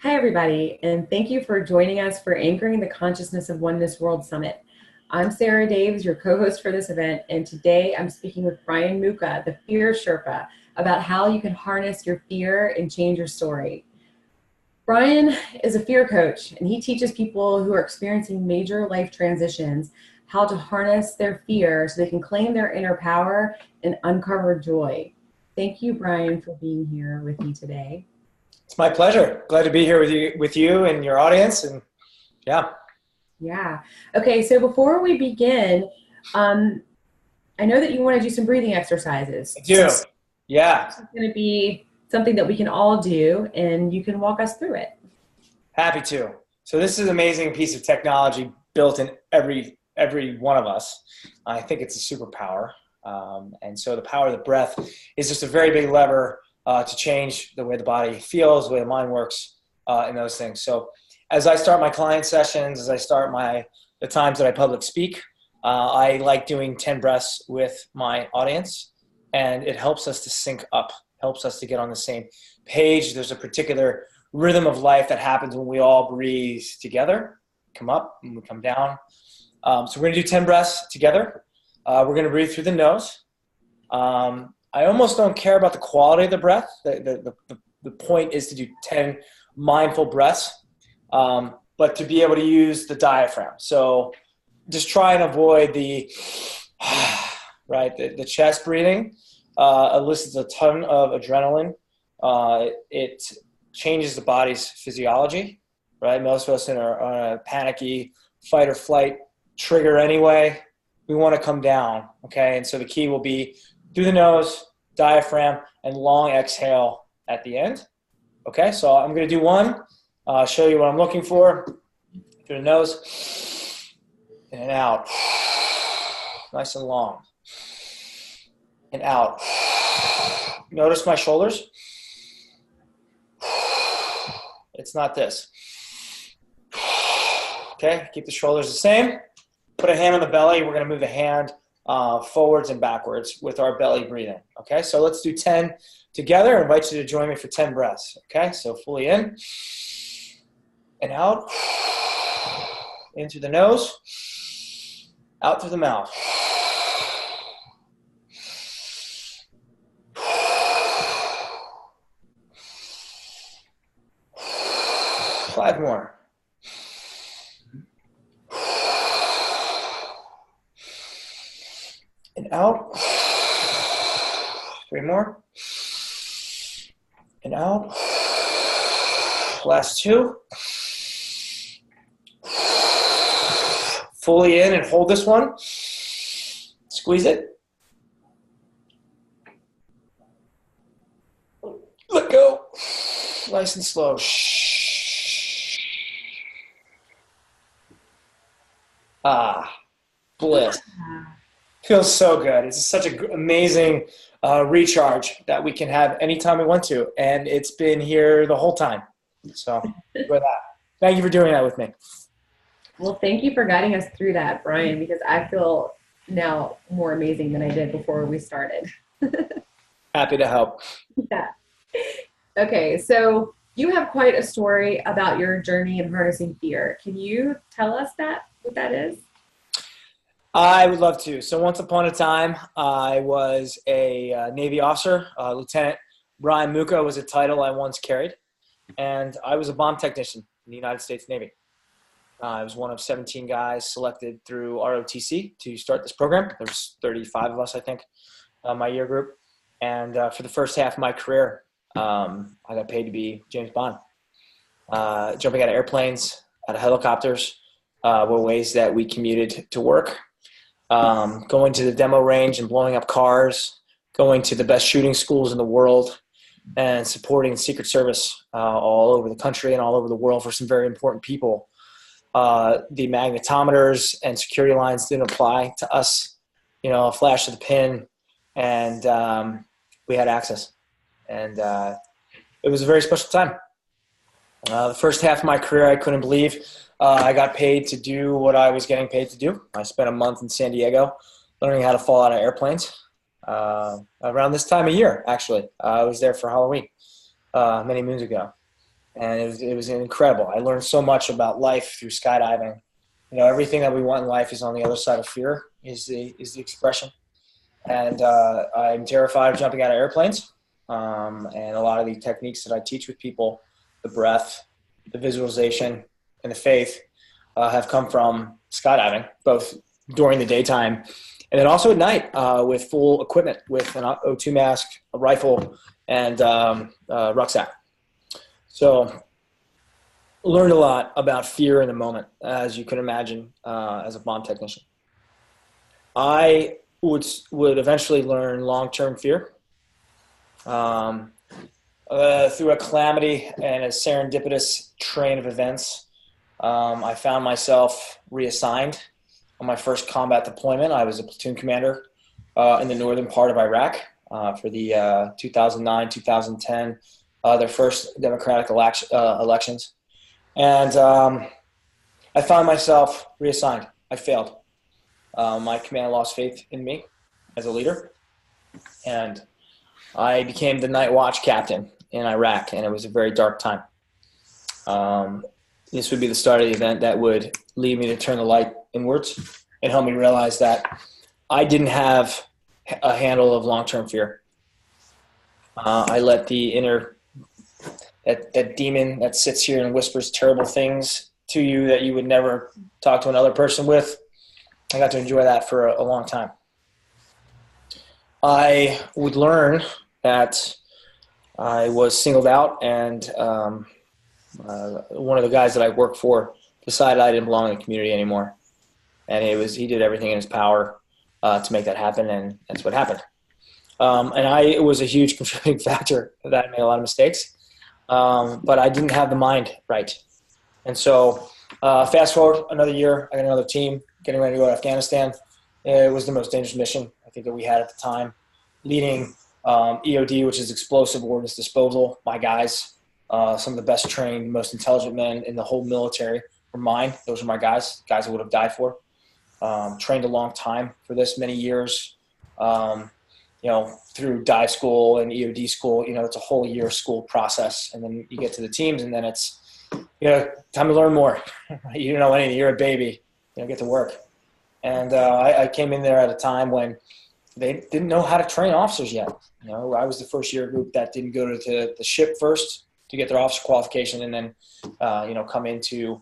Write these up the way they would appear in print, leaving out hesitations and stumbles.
Hi, everybody, and thank you for joining us for Anchoring the Consciousness of Oneness World Summit. I'm Sarah Daves, your co-host for this event, and today I'm speaking with Brian Muka, the Fear Sherpa, about how you can harness your fear and change your story. Brian is a fear coach, and he teaches people who are experiencing major life transitions how to harness their fear so they can claim their inner power and uncover joy. Thank you, Brian, for being here with me today. It's my pleasure. Glad to be here with you and your audience. And yeah. Yeah. Okay, so before we begin, I know that you want to do some breathing exercises. I do. Yeah. It's going to be something that we can all do, and you can walk us through it. Happy to. So this is an amazing piece of technology built in every one of us. I think it's a superpower. And so the power of the breath is just a very big lever to change the way the body feels, the way the mind works, and those things. So as I start my client sessions, as I start the times that I public speak, I like doing 10 breaths with my audience, and it helps us to sync up, helps us to get on the same page. There's a particular rhythm of life that happens when we all breathe together, come up and we come down. So we're going to do 10 breaths together. We're going to breathe through the nose. I almost don't care about the quality of the breath. The point is to do 10 mindful breaths, but to be able to use the diaphragm. So just try and avoid the chest breathing. Elicits a ton of adrenaline. It changes the body's physiology, right? Most of us are on a panicky fight or flight trigger anyway. We want to come down, okay? And so the key will be through the nose, diaphragm, and long exhale at the end. Okay, so I'm going to do one. Show you what I'm looking for. Through the nose, in and out. Nice and long. And out. Notice my shoulders. It's not this. Okay, keep the shoulders the same. Put a hand on the belly. We're going to move the hand forwards and backwards with our belly breathing. Okay, so let's do 10 together. I invite you to join me for 10 breaths. Okay, so fully in and out. In through the nose, out through the mouth. Five more. And out. Three more. And out. Last two. Fully in and hold this one. Squeeze it. Let go. Nice and slow. Ah, bliss. Feels so good. It's such an amazing recharge that we can have anytime we want to. And it's been here the whole time. So enjoy that. Thank you for doing that with me. Well, thank you for guiding us through that, Brian, because I feel now more amazing than I did before we started. Happy to help. Yeah. Okay, so you have quite a story about your journey in harnessing fear. Can you tell us what that is? I would love to. So once upon a time, I was a Navy officer. Lieutenant Brian Muka was a title I once carried. And I was a bomb technician in the United States Navy. I was one of 17 guys selected through ROTC to start this program. There was 35 of us, I think, my year group. And for the first half of my career, I got paid to be James Bond. Jumping out of airplanes, out of helicopters, were ways that we commuted to work. Going to the demo range and blowing up cars, going to the best shooting schools in the world, and supporting the Secret Service all over the country and all over the world for some very important people. The magnetometers and security lines didn't apply to us, a flash of the pin, and we had access. And it was a very special time. The first half of my career, I couldn't believe I got paid to do what I was getting paid to do. I spent a month in San Diego learning how to fall out of airplanes. Around this time of year, actually. I was there for Halloween many moons ago. And it was incredible. I learned so much about life through skydiving. Everything that we want in life is on the other side of fear, is the expression. And I'm terrified of jumping out of airplanes. And a lot of the techniques that I teach with people, the breath, the visualization, and the faith, have come from skydiving, both during the daytime and then also at night, with full equipment, with an O2 mask, a rifle, and rucksack. So learned a lot about fear in the moment, as you can imagine, as a bomb technician. I would eventually learn long-term fear through a calamity and a serendipitous train of events. I found myself reassigned on my first combat deployment. I was a platoon commander in the northern part of Iraq for the 2009-2010, their first democratic elections. And I found myself reassigned. I failed. My command lost faith in me as a leader. And I became the night watch captain in Iraq, and it was a very dark time. This would be the start of the event that would lead me to turn the light inwards and help me realize that I didn't have a handle of long-term fear. I let the inner, that demon that sits here and whispers terrible things to you that you would never talk to another person with. I got to enjoy that for a long time. I would learn that I was singled out, and one of the guys that I worked for decided I didn't belong in the community anymore. And he did everything in his power to make that happen, and that's what happened. And it was a huge contributing factor that I made a lot of mistakes, but I didn't have the mind right. And so fast forward another year, I got another team getting ready to go to Afghanistan. It was the most dangerous mission I think that we had at the time, leading EOD, which is explosive ordnance disposal. My guys, some of the best trained, most intelligent men in the whole military were mine. Those are my guys I would have died for. Trained a long time for this, many years, through dive school and EOD school. It's a whole year school process. And then you get to the teams, and then it's, time to learn more. You don't know anything. You're a baby. Get to work. And I came in there at a time when they didn't know how to train officers yet. I was the first year group that didn't go to the ship first to get their officer qualification, and then, come into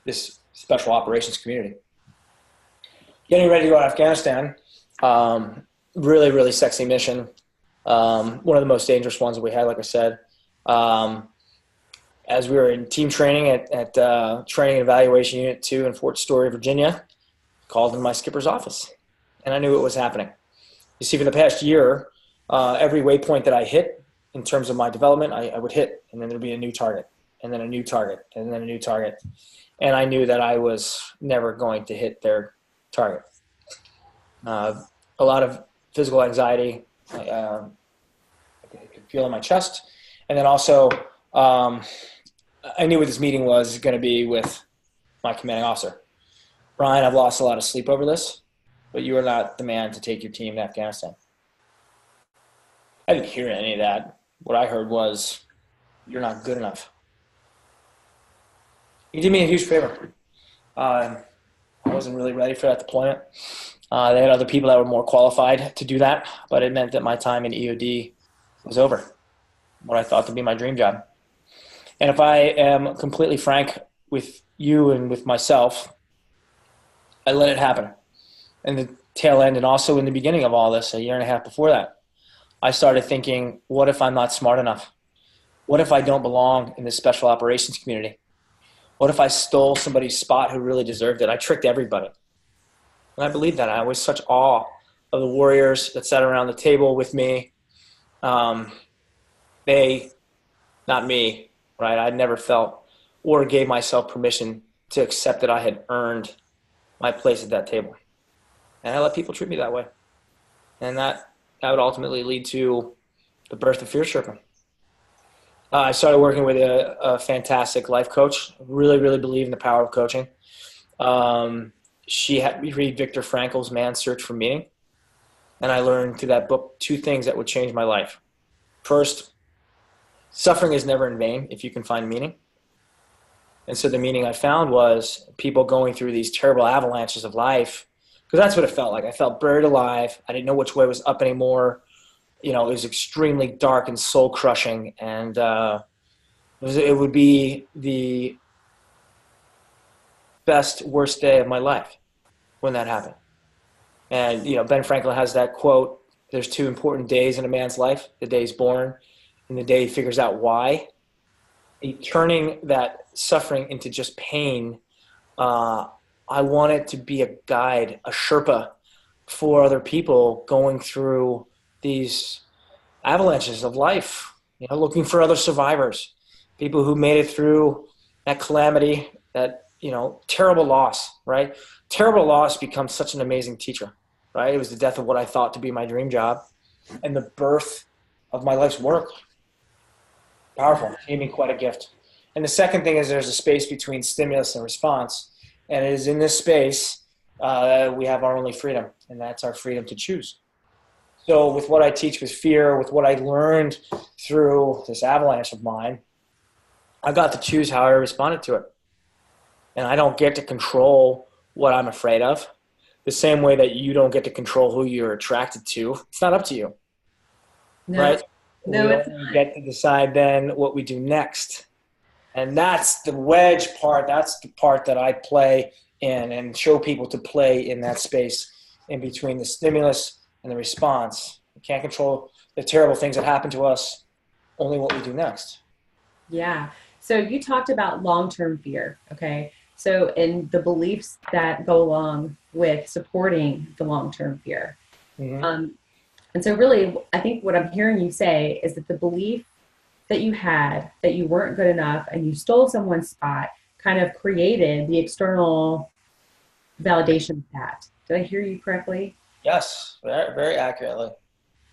this special operations community. Getting ready to go to Afghanistan, really, really sexy mission. One of the most dangerous ones that we had, like I said. As we were in team training at Training and Evaluation Unit 2 in Fort Story, Virginia, called in my skipper's office, and I knew it was happening. You see, for the past year, every waypoint that I hit in terms of my development, I would hit, and then there'd be a new target, and then a new target, and then a new target. And I knew that I was never going to hit their target. A lot of physical anxiety I could feel in my chest. And then also, I knew what this meeting was going to be with my commanding officer. Brian, I've lost a lot of sleep over this, but you are not the man to take your team to Afghanistan. I didn't hear any of that. What I heard was, you're not good enough. He did me a huge favor. I wasn't really ready for that deployment. They had other people that were more qualified to do that, but it meant that my time in EOD was over, what I thought to be my dream job. And if I am completely frank with you and with myself, I let it happen. And the tail end, and also in the beginning of all this, a year and a half before that, I started thinking, what if I'm not smart enough? What if I don't belong in this special operations community? What if I stole somebody's spot who really deserved it? I tricked everybody. And I believed that. I was such awe of the warriors that sat around the table with me. They, not me, right? I never felt or gave myself permission to accept that I had earned my place at that table. And I let people treat me that way. And that would ultimately lead to the birth of Fear Sherpa. I started working with a fantastic life coach. Really, really believe in the power of coaching. She had me read Viktor Frankl's Man's Search for Meaning. And I learned through that book 2 things that would change my life. First, suffering is never in vain if you can find meaning. And so the meaning I found was people going through these terrible avalanches of life, because that's what it felt like. I felt buried alive. I didn't know which way was up anymore. It was extremely dark and soul crushing. And it would be the best, worst day of my life when that happened. And, Ben Franklin has that quote, there's two important days in a man's life, the day he's born and the day he figures out why. Turning that suffering into just pain, I want it to be a guide, a Sherpa for other people going through these avalanches of life, looking for other survivors, people who made it through that calamity, that, terrible loss, right? Terrible loss becomes such an amazing teacher, right? It was the death of what I thought to be my dream job and the birth of my life's work. Powerful. It gave me quite a gift. And the second thing is there's a space between stimulus and response. And it is in this space we have our only freedom, and that's our freedom to choose. So with what I teach with fear, with what I learned through this avalanche of mine, I got to choose how I responded to it. And I don't get to control what I'm afraid of. The same way that you don't get to control who you're attracted to. It's not up to you. No. Right? No, we only get to decide then what we do next. And that's the wedge part. That's the part that I play in and show people to play in that space in between the stimulus and the response. We can't control the terrible things that happen to us, only what we do next. Yeah. So you talked about long-term fear, okay? So in the beliefs that go along with supporting the long-term fear. Mm-hmm. And so really, I think what I'm hearing you say is that the belief that you had that you weren't good enough and you stole someone's spot kind of created the external validation of that. Did I hear you correctly? Yes, very, very accurately.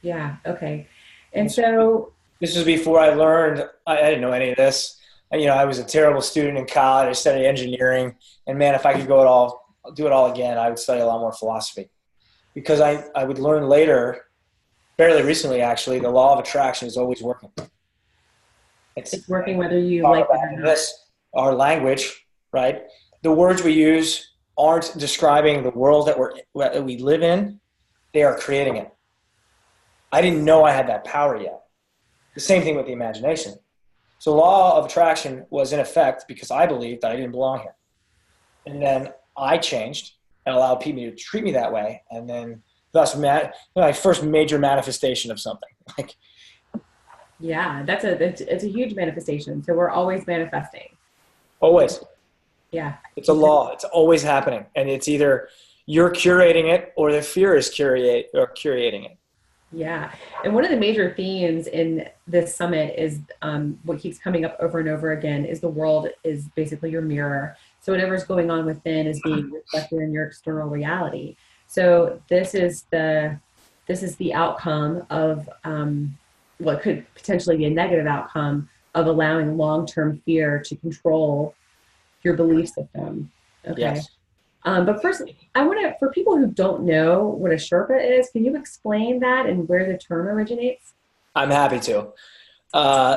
Yeah, okay. And so this was before I learned, I didn't know any of this. I was a terrible student in college. I studied engineering. And man, if I could do it all again, I would study a lot more philosophy. Because I would learn later, fairly recently actually, the law of attraction is always working. It's working whether you like it or not. This, our language, right? The words we use aren't describing the world that we live in. They are creating it. I didn't know I had that power yet. The same thing with the imagination. So law of attraction was in effect because I believed that I didn't belong here. And then I changed and allowed people to treat me that way. And then thus my first major manifestation of something. Yeah, it's a huge manifestation. So we're always manifesting. Always. Yeah. It's a law. It's always happening. And it's either you're curating it or the fear is curating it. Yeah. And one of the major themes in this summit is what keeps coming up over and over again is the world is basically your mirror. So whatever's going on within is being reflected in your external reality. So this is the outcome of what could potentially be a negative outcome of allowing long-term fear to control your belief system. Okay. Yes. But first, for people who don't know what a Sherpa is, can you explain that and where the term originates? I'm happy to.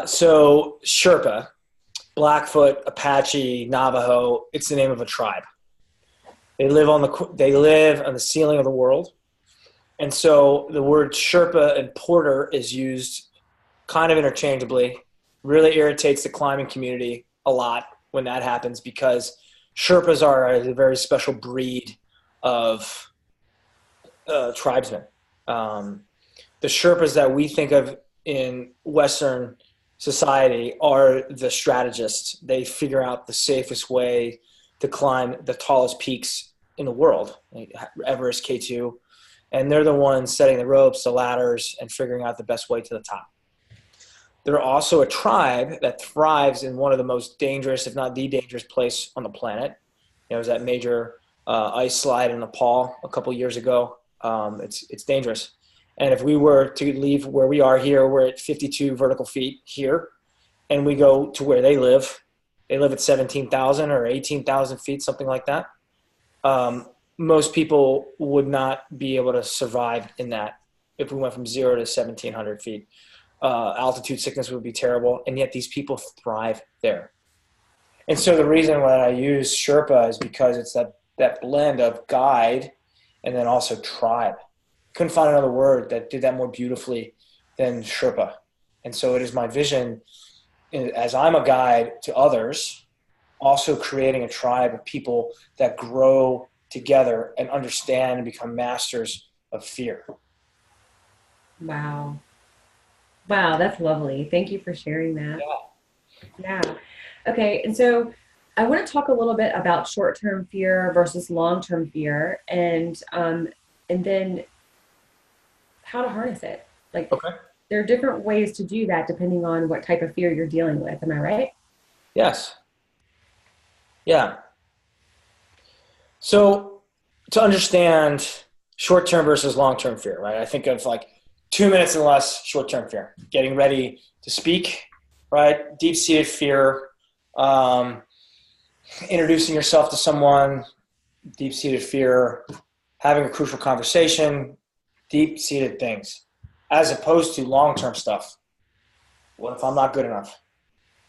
So Sherpa, Blackfoot, Apache, Navajo, it's the name of a tribe. They live on the ceiling of the world. And so the word Sherpa and porter is used kind of interchangeably. Really irritates the climbing community a lot when that happens because Sherpas are a very special breed of tribesmen. The Sherpas that we think of in Western society are the strategists. They figure out the safest way to climb the tallest peaks in the world, like Everest, K2. And they're the ones setting the ropes, the ladders, and figuring out the best way to the top. They're also a tribe that thrives in one of the most dangerous, if not the dangerous place on the planet. It was that major ice slide in Nepal a couple years ago. It's dangerous. And if we were to leave where we are here, we're at 52 vertical feet here, and we go to where they live at 17,000 or 18,000 feet, something like that. Most people would not be able to survive in that if we went from 0 to 1,700 feet. altitude sickness would be terrible, and yet these people thrive there. And so the reason why I use Sherpa is because it's that blend of guide and then also tribe. Couldn't find another word that did that more beautifully than Sherpa. And so it is my vision, as I'm a guide to others, also creating a tribe of people that grow together and understand and become masters of fear. Wow. Wow, that's lovely. Thank you for sharing that. Yeah. Yeah. Okay, and so I want to talk a little bit about short-term fear versus long-term fear, and then how to harness it. Like, Okay. there are different ways to do that depending on what type of fear you're dealing with. Am I right? Yes. Yeah. So to understand short-term versus long-term fear, right? I think of like 2 minutes and less short-term fear, getting ready to speak, right? Deep-seated fear, introducing yourself to someone, deep-seated fear, having a crucial conversation, deep-seated things, as opposed to long-term stuff. What if I'm not good enough?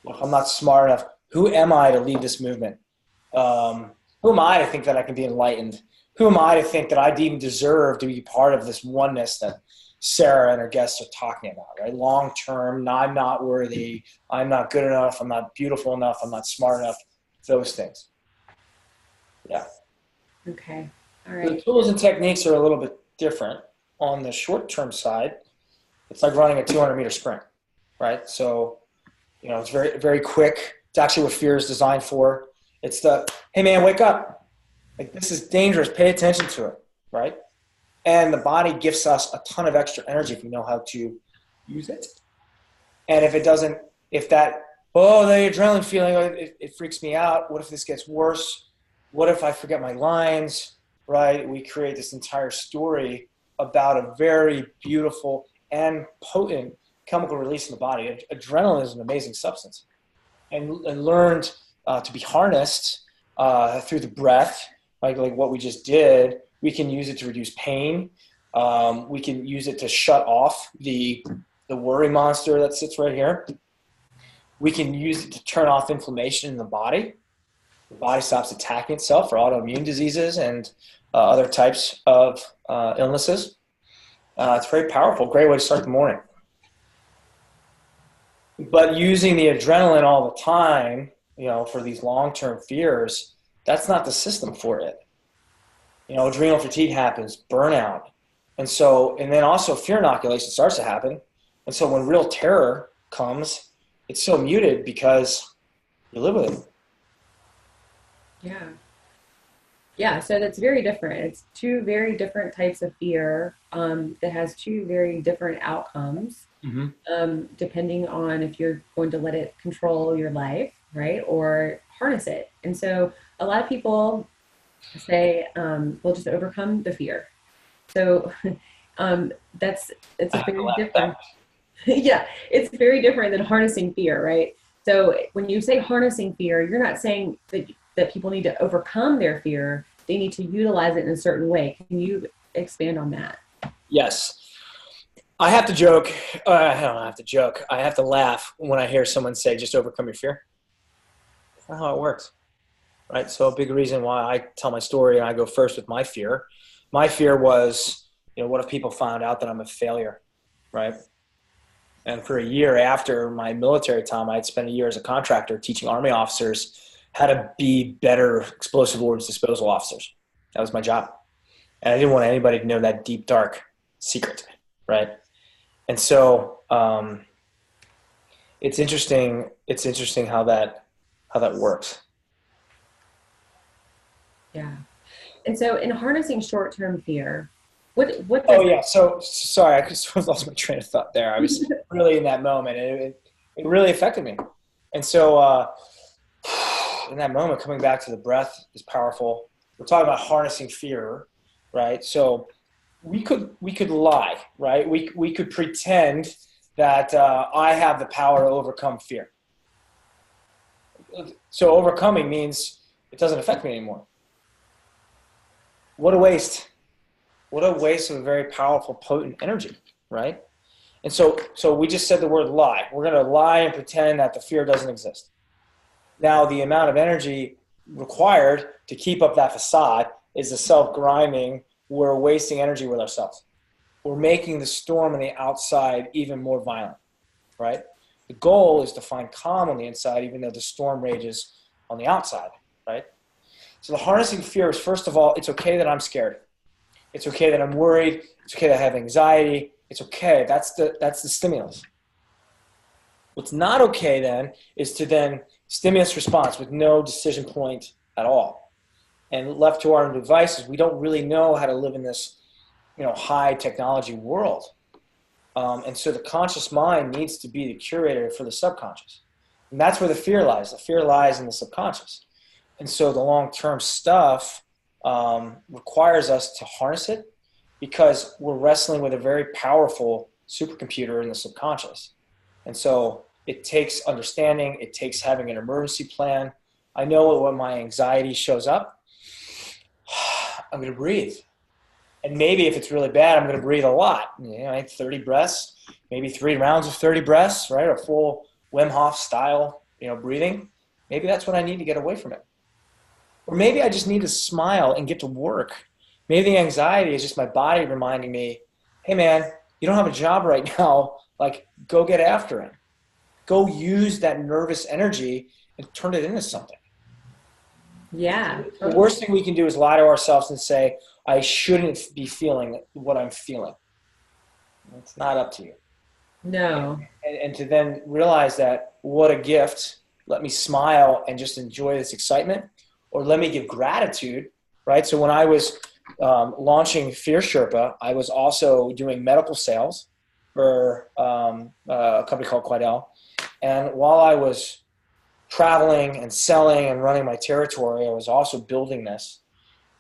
What if I'm not smart enough? Who am I to lead this movement? Who am I to think that I can be enlightened? Who am I to think that I even deserve to be part of this oneness that Sarah and her guests are talking about, right? Long term, I'm not worthy, I'm not good enough, I'm not beautiful enough, I'm not smart enough, those things. Yeah. Okay. All The right. tools and techniques are a little bit different. On the short term side, it's like running a 200-meter sprint, right? So, it's very, very quick. It's actually what fear is designed for. It's hey man, wake up. Like, this is dangerous. Pay attention to it, right? And the body gives us a ton of extra energy if we know how to use it. And if it doesn't, the adrenaline feeling, it freaks me out. What if this gets worse? What if I forget my lines, right? We create this entire story about a very beautiful and potent chemical release in the body. Adrenaline is an amazing substance, and learned to be harnessed through the breath, like what we just did. We can use it to reduce pain. We can use it to shut off the worry monster that sits right here. We can use it to turn off inflammation in the body. The body stops attacking itself for autoimmune diseases and other types of illnesses. It's very powerful. Great way to start the morning. But using the adrenaline all the time, for these long-term fears, that's not the system for it. Adrenal fatigue happens, burnout. And then also fear inoculation starts to happen. And so when real terror comes, it's so muted because you live with it. Yeah. Yeah, so that's very different. It's two very different types of fear that has two very different outcomes, depending on if you're going to let it control your life, right, or harness it. And so a lot of people say, we'll just overcome the fear. So it's a very different, yeah, it's very different than harnessing fear, right? So when you say harnessing fear, you're not saying that people need to overcome their fear. They need to utilize it in a certain way. Can you expand on that? Yes. I have to joke. I don't have to joke. I have to laugh when I hear someone say, just overcome your fear. That's not how it works, right? So a big reason why I tell my story and I go first with my fear. My fear was, what if people found out that I'm a failure, right? And for a year after my military time, I'd spent a year as a contractor teaching Army officers how to be better explosive ordnance disposal officers. That was my job. And I didn't want anybody to know that deep, dark secret, right? And so it's interesting how that works. Yeah. And so in harnessing short-term fear, what Oh yeah. So sorry, I just lost my train of thought there. I was really in that moment, and it really affected me. And so in that moment, coming back to the breath is powerful. We're talking about harnessing fear, right? So we could lie, right? We could pretend that I have the power to overcome fear. So overcoming means it doesn't affect me anymore. What a waste. What a waste of a very powerful, potent energy, right? And so we just said the word lie. We're going to lie and pretend that the fear doesn't exist. Now, the amount of energy required to keep up that facade is the self-grinding. We're wasting energy with ourselves. We're making the storm on the outside even more violent, right? The goal is to find calm on the inside, even though the storm rages on the outside, right? So the harnessing fear is, first of all, it's okay that I'm scared. It's okay that I'm worried. It's okay that I have anxiety. It's okay. That's the stimulus. What's not okay then is to then stimulus response with no decision point at all. And left to our own devices, we don't really know how to live in this, high technology world. And so the conscious mind needs to be the curator for the subconscious. And that's where the fear lies. The fear lies in the subconscious. And so the long-term stuff requires us to harness it because we're wrestling with a very powerful supercomputer in the subconscious. And so it takes understanding. It takes having an emergency plan. I know when my anxiety shows up, I'm going to breathe. And maybe if it's really bad, I'm going to breathe a lot. 30 breaths, maybe 3 rounds of 30 breaths, right? A full Wim Hof style, breathing. Maybe that's what I need to get away from it. Or maybe I just need to smile and get to work. Maybe the anxiety is just my body reminding me, hey man, you don't have a job right now. Like, go get after it. Go use that nervous energy and turn it into something. Yeah. The worst thing we can do is lie to ourselves and say, I shouldn't be feeling what I'm feeling. It's not up to you. No. And to then realize that, what a gift. Let me smile and just enjoy this excitement. Or let me give gratitude, right? So when I was launching Fear Sherpa, I was also doing medical sales for a company called Quidel. And while I was traveling and selling and running my territory, I was also building this.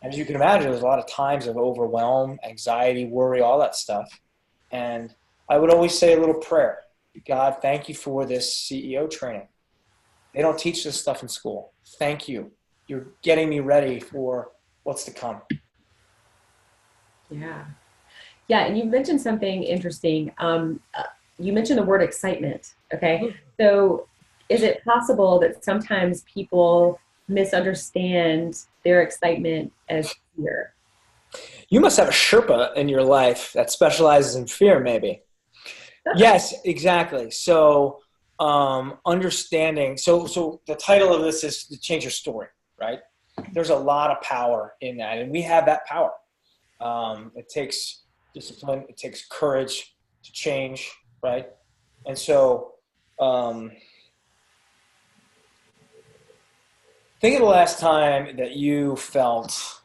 As you can imagine, there's a lot of times of overwhelm, anxiety, worry, all that stuff. And I would always say a little prayer. God, thank you for this CEO training. They don't teach this stuff in school. Thank you. You're getting me ready for what's to come. Yeah. Yeah. And you mentioned something interesting. You mentioned the word excitement. Okay. So is it possible that sometimes people misunderstand their excitement as fear? You must have a Sherpa in your life that specializes in fear, maybe. Yes, exactly. So understanding. So the title of this is to change your story, right? There's a lot of power in that, and we have that power. It takes discipline. It takes courage to change, right? And so think of the last time that you felt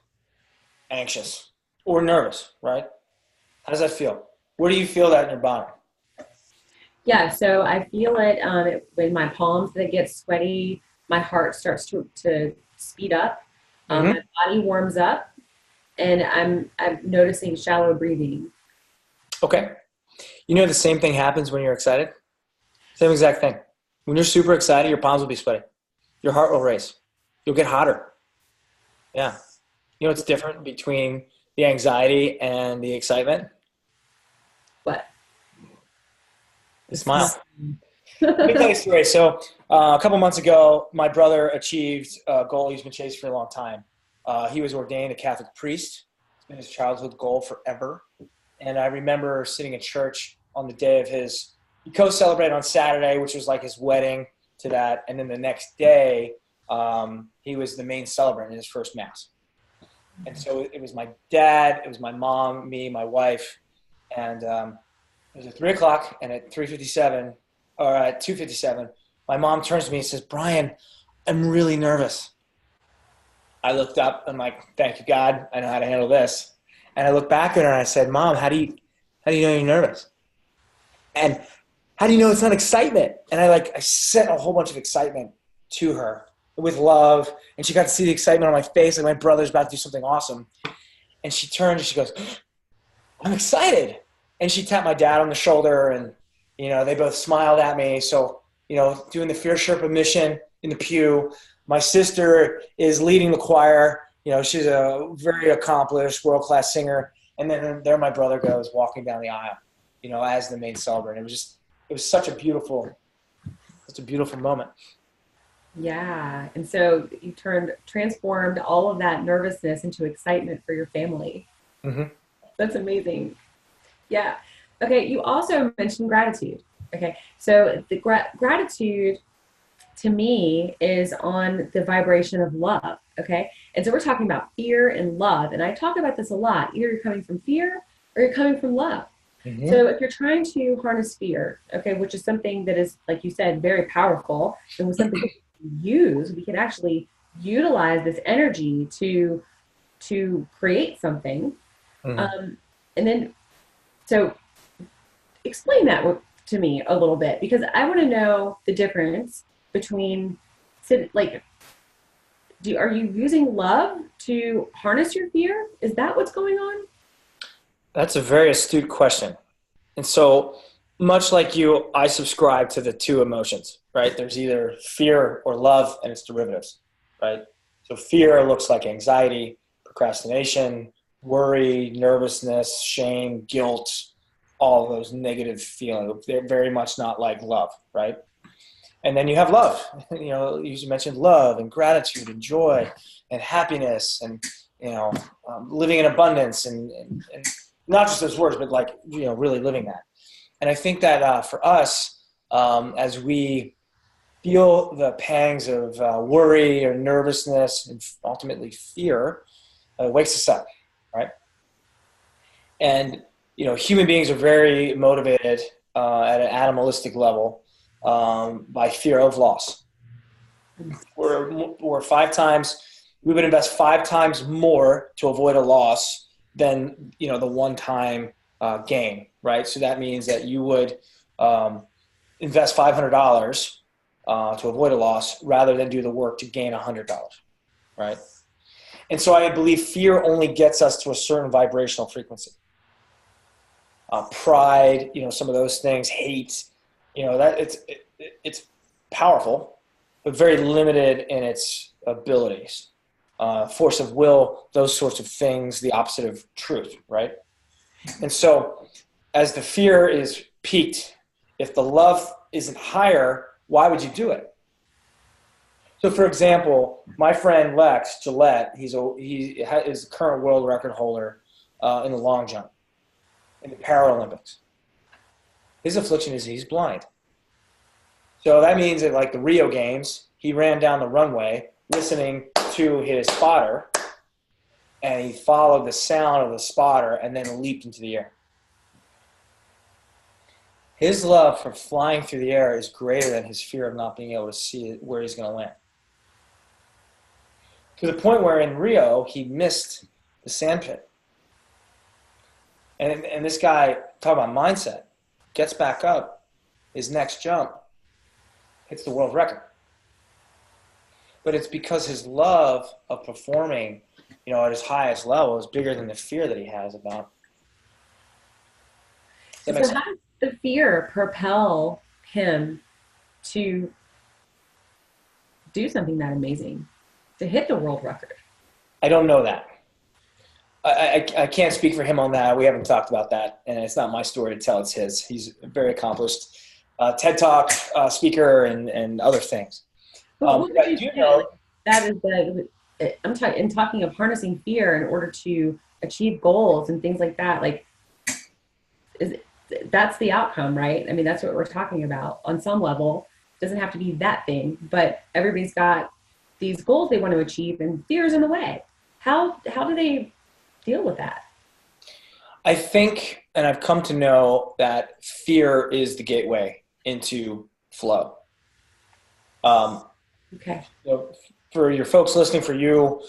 anxious or nervous, right? How does that feel? Where do you feel that in your body? Yeah, so I feel it when my palms that get sweaty, my heart starts to speed up, my body warms up, and I'm noticing shallow breathing. Okay. The same thing happens when you're excited? Same exact thing. When you're super excited, your palms will be sweaty. Your heart will race. You'll get hotter. Yeah. What's different between the anxiety and the excitement? What? The smile. Let me tell you a story. So a couple months ago, my brother achieved a goal he's been chasing for a long time. He was ordained a Catholic priest. It's been his childhood goal forever. And I remember sitting in church on the day of he co-celebrated on Saturday, which was like his wedding to that. And then the next day, he was the main celebrant in his first mass. And so it was my dad, it was my mom, me, my wife, and it was at 3 o'clock, and at 3:57, or at 2:57, my mom turns to me and says, Brian, I'm really nervous. I looked up, I'm like, thank you, God, I know how to handle this. And I looked back at her and I said, Mom, how do you know you're nervous? And how do you know it's not excitement? And I sent a whole bunch of excitement to her with love, and she got to see the excitement on my face, like my brother's about to do something awesome. And she turned and she goes, I'm excited. And she tapped my dad on the shoulder, and, they both smiled at me. So, doing the Fear Sherpa mission in the pew. My sister is leading the choir. She's a very accomplished world-class singer. And then there my brother goes walking down the aisle, as the main celebrant. It was such a beautiful moment. Yeah. And so you transformed all of that nervousness into excitement for your family. Mm-hmm. That's amazing. Yeah. Okay. You also mentioned gratitude. Okay. So the gratitude to me is on the vibration of love. Okay. And so we're talking about fear and love. And I talk about this a lot. Either you're coming from fear or you're coming from love. Mm-hmm. So if you're trying to harness fear, okay, which is something that is, like you said, very powerful, and with something we can actually utilize this energy to create something. Mm-hmm. And then, so explain that to me a little bit, because I want to know the difference between, like, are you using love to harness your fear? Is that what's going on? That's a very astute question. And so, much like you, I subscribe to the two emotions, right? There's either fear or love, and it's derivatives, right? So fear looks like anxiety, procrastination, worry, nervousness, shame, guilt, all of those negative feelings. They're very much not like love, right? And then you have love. You mentioned love and gratitude and joy and happiness and, living in abundance and not just those words, but really living that. And I think that for us, as we feel the pangs of worry or nervousness and ultimately fear, it wakes us up, right? And, human beings are very motivated at an animalistic level by fear of loss. We're 5 times, we would invest 5 times more to avoid a loss than, the one-time gain, right? So that means that you would invest $500 to avoid a loss rather than do the work to gain $100, right? And so I believe fear only gets us to a certain vibrational frequency. Pride, some of those things, hate, that it's powerful, but very limited in its abilities. Force of will, those sorts of things, the opposite of truth, right? And so as the fear is peaked, if the love isn't higher, why would you do it? So, for example, my friend Lex Gillette, he is the current world record holder in the long jump, in the Paralympics. His affliction is he's blind. So that means that, like the Rio Games, he ran down the runway listening to his spotter, and he followed the sound of the spotter and then leaped into the air. His love for flying through the air is greater than his fear of not being able to see where he's going to land. To the point where in Rio, he missed the sandpit. And this guy, talk about mindset, gets back up, his next jump hits the world record. But it's because his love of performing, at his highest level is bigger than the fear that he has about. So how does the fear propel him to do something that amazing, to hit the world record? I don't know that. I can't speak for him on that. We haven't talked about that, and it's not my story to tell. It's his. He's a very accomplished TED Talk speaker and other things. What would you say that is I'm talking of harnessing fear in order to achieve goals and things like that. Like, that's the outcome, right? I mean, that's what we're talking about on some level. It doesn't have to be that thing, but everybody's got these goals they want to achieve, and fear is in the way. How do they deal with that? I think, and I've come to know that fear is the gateway into flow. Okay. So for your folks listening, for you,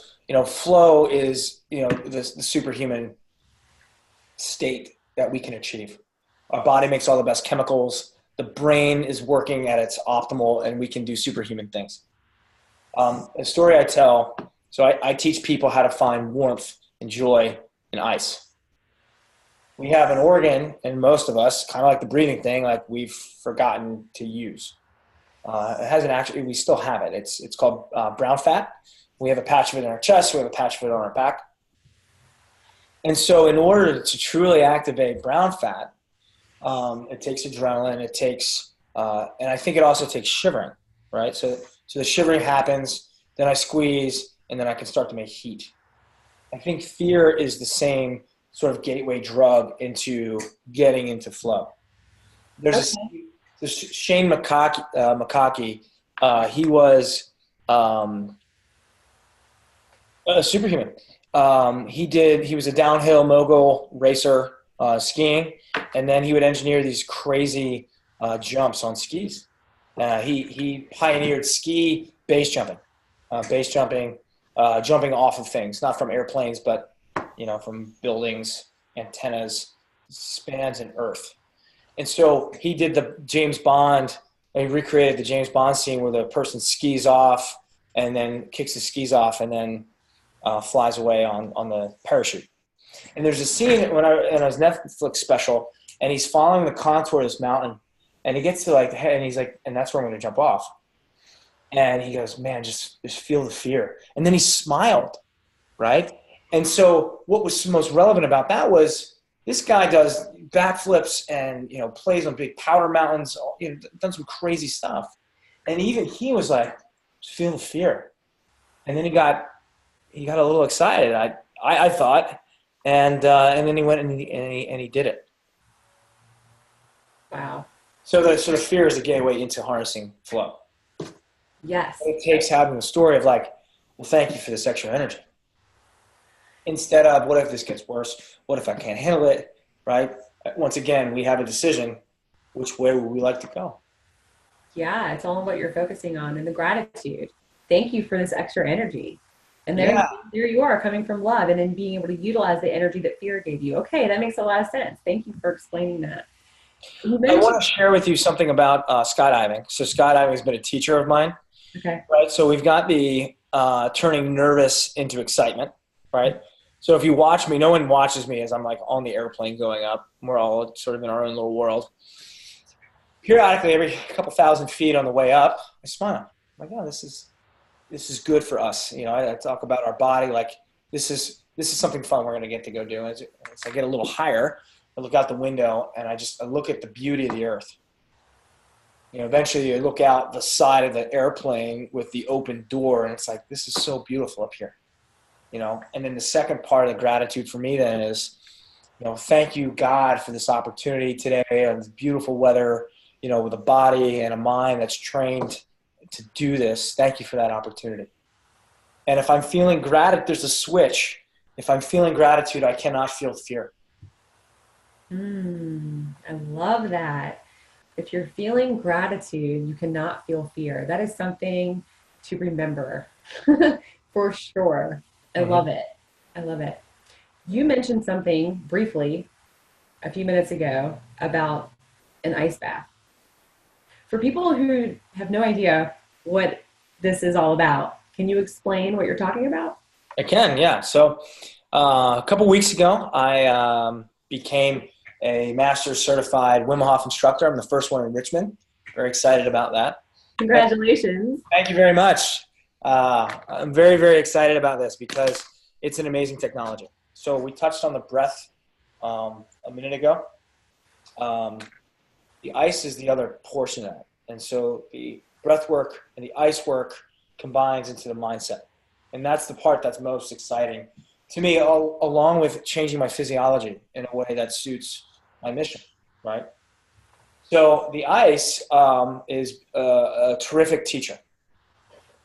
flow is, the superhuman state that we can achieve. Our body makes all the best chemicals. The brain is working at its optimal, and we can do superhuman things. A story I tell, so I teach people how to find warmth and joy in ice. We have an organ in most of us, kind of like the breathing thing, like we've forgotten to use. It hasn't actually, we still have it. It's called brown fat. We have a patch of it in our chest. We have a patch of it on our back. And so in order to truly activate brown fat, It takes adrenaline. It takes, and I think it also takes shivering, right? So the shivering happens, then I squeeze, and then I can start to make heat. I think fear is the same sort of gateway drug into getting into flow. Okay. There's Shane McCockey. He was a superhuman. He was a downhill mogul racer, skiing, and then he would engineer these crazy jumps on skis. He pioneered ski base jumping, jumping off of things, not from airplanes, but from buildings, antennas, spans in earth. And so he did the James Bond. He recreated the James Bond scene where the person skis off and then kicks his skis off and then flies away on the parachute. And there's a scene in his Netflix special, and he's following the contour of this mountain, and he gets to like the head, and he's like, and that's where I'm going to jump off. And he goes, man, just feel the fear. And then he smiled, right? And so what was most relevant about that was this guy does backflips and plays on big powder mountains, done some crazy stuff, and even he was like, just feel the fear. And then he got a little excited. I thought, and then he went and he did it. Wow. So the sort of fear is the gateway into harnessing flow. Yes. It takes having the story of like, well, thank you for this extra energy. Instead of, what if this gets worse? What if I can't handle it? Right? Once again, we have a decision. Which way would we like to go? Yeah, it's all what you're focusing on and the gratitude. Thank you for this extra energy. And there you are coming from love and then being able to utilize the energy that fear gave you. Okay, that makes a lot of sense. Thank you for explaining that. I want to share with you something about skydiving. So skydiving has been a teacher of mine. Okay. Right. So we've got the turning nervous into excitement. Right. So if you watch me, no one watches me as I'm like on the airplane going up. We're all sort of in our own little world. Periodically, every couple thousand feet on the way up, I smile. I'm like, oh, this is good for us. I talk about our body like this is something fun we're going to go do. As I get a little higher, I look out the window and I look at the beauty of the earth. Eventually you look out the side of the airplane with the open door and it's like, this is so beautiful up here. And then the second part of the gratitude for me then is, thank you, God, for this opportunity today and this beautiful weather, with a body and a mind that's trained to do this. Thank you for that opportunity. And if I'm feeling gratitude, there's a switch. If I'm feeling gratitude, I cannot feel fear. I love that. If you're feeling gratitude, you cannot feel fear. That is something to remember for sure. I love it. I love it. You mentioned something briefly a few minutes ago about an ice bath. For people who have no idea what this is all about, can you explain what you're talking about? I can, yeah. So a couple weeks ago, I became a master's certified Wim Hof instructor. I'm the first one in Richmond. Very excited about that. Congratulations. Thank you very much. I'm very, very excited about this because it's an amazing technology. So we touched on the breath a minute ago. The ice is the other portion of that. And so the breath work and the ice work combines into the mindset. And that's the part that's most exciting to me, along with changing my physiology in a way that suits my mission, right? So the ice is a terrific teacher.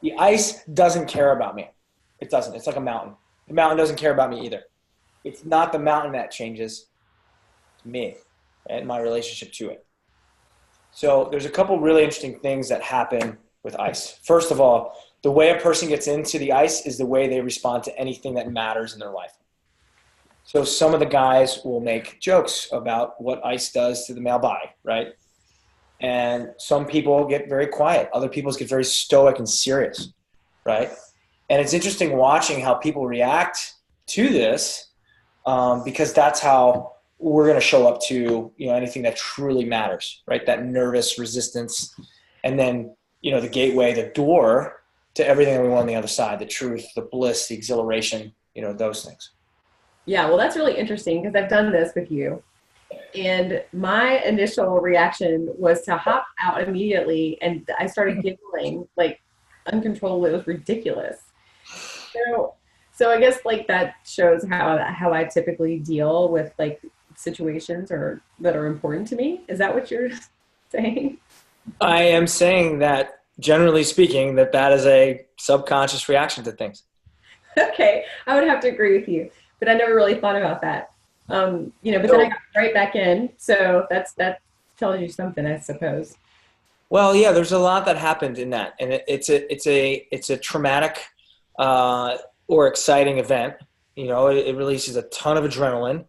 The ice doesn't care about me. It doesn't. It's like a mountain. The mountain doesn't care about me either. It's not the mountain that changes. It's me and my relationship to it. So there's a couple really interesting things that happen with ice. First of all, the way a person gets into the ice is the way they respond to anything that matters in their life. So some of the guys will make jokes about what ice does to the male body, right? And some people get very quiet. Other people get very stoic and serious, right? And it's interesting watching how people react to this because that's how we're going to show up to anything that truly matters, right? That nervous resistance, and then the gateway, the door to everything that we want on the other side, the truth, the bliss, the exhilaration, those things. Yeah, well, that's really interesting because I've done this with you. And my initial reaction was to hop out immediately, and I started giggling like uncontrollably. It was ridiculous. So, so I guess like that shows how I typically deal with like situations or that are important to me. Is that what you're saying? I am saying that, generally speaking, that is a subconscious reaction to things. Okay, I would have to agree with you, but I never really thought about that. But then I So, got right back in, so that tells you something, I suppose. well, yeah, there's a lot that happened in that, and it's a traumatic uh, or exciting event. It releases a ton of adrenaline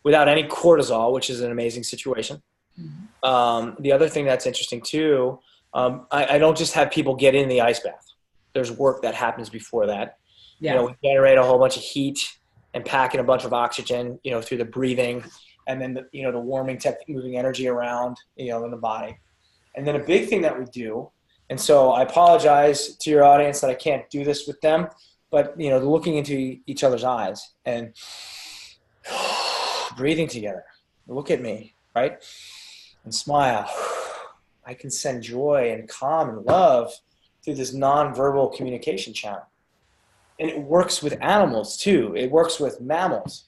without any cortisol, which is an amazing situation. Mhm. The other thing that's interesting too, I don't just have people get in the ice bath. There's work that happens before that. Yeah. We generate a whole bunch of heat and pack in a bunch of oxygen, through the breathing, and then the warming technique, moving energy around, in the body. And then a big thing that we do, and so I apologize to your audience that I can't do this with them, but looking into each other's eyes and breathing together. Look at me, right? And smile. I can send joy and calm and love through this nonverbal communication channel. And it works with animals too. It works with mammals.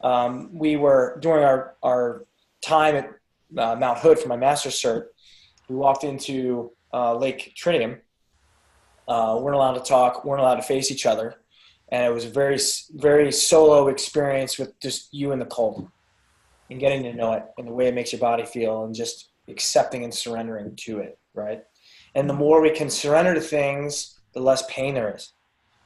We were, during our time at Mount Hood for my master's cert, we walked into Lake Tritium. Weren't allowed to talk, weren't allowed to face each other. And it was a very, very solo experience with just you and the cold and getting to know it and the way it makes your body feel and just accepting and surrendering to it, right? And the more we can surrender to things, the less pain there is.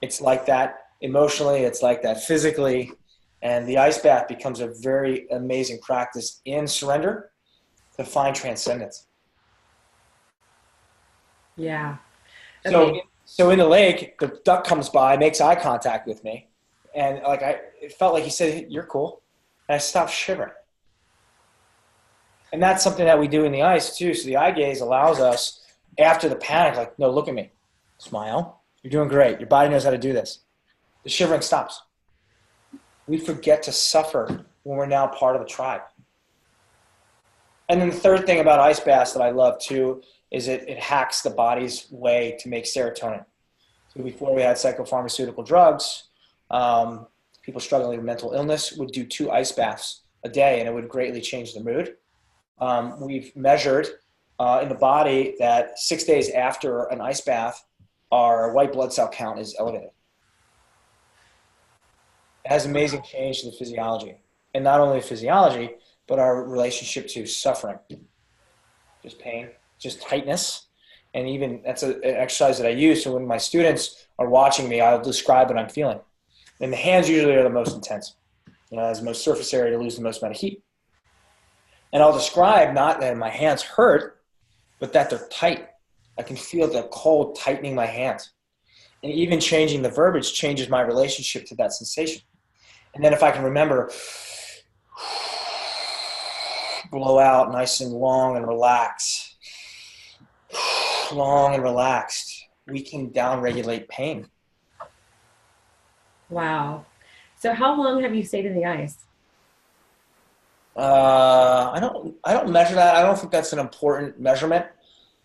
It's like that emotionally, it's like that physically, and the ice bath becomes a very amazing practice in surrender to find transcendence. Yeah. Okay. So in the lake, the duck comes by, makes eye contact with me, and it felt like he said, "You're cool," and I stopped shivering. And that's something that we do in the ice too. So the eye gaze allows us, after the panic, like, no, look at me, smile. You're doing great. Your body knows how to do this. The shivering stops. We forget to suffer when we're now part of a tribe. And then the third thing about ice baths that I love too is it hacks the body's way to make serotonin. So before we had psychopharmaceutical drugs, people struggling with mental illness would do 2 ice baths a day, and it would greatly change the mood. We've measured in the body that 6 days after an ice bath, our white blood cell count is elevated. It has amazing change to the physiology. And not only physiology, but our relationship to suffering. Just pain, just tightness. And even that's an exercise that I use. So when my students are watching me, I'll describe what I'm feeling. And the hands usually are the most intense. Has the most surface area to lose the most amount of heat. And I'll describe not that my hands hurt, but that they're tight. I can feel the cold tightening my hands. And even changing the verbiage changes my relationship to that sensation. And then if I can remember, blow out nice and long and relax. Long and relaxed. We can downregulate pain. Wow. So how long have you stayed in the ice? I don't measure that. I don't think that's an important measurement.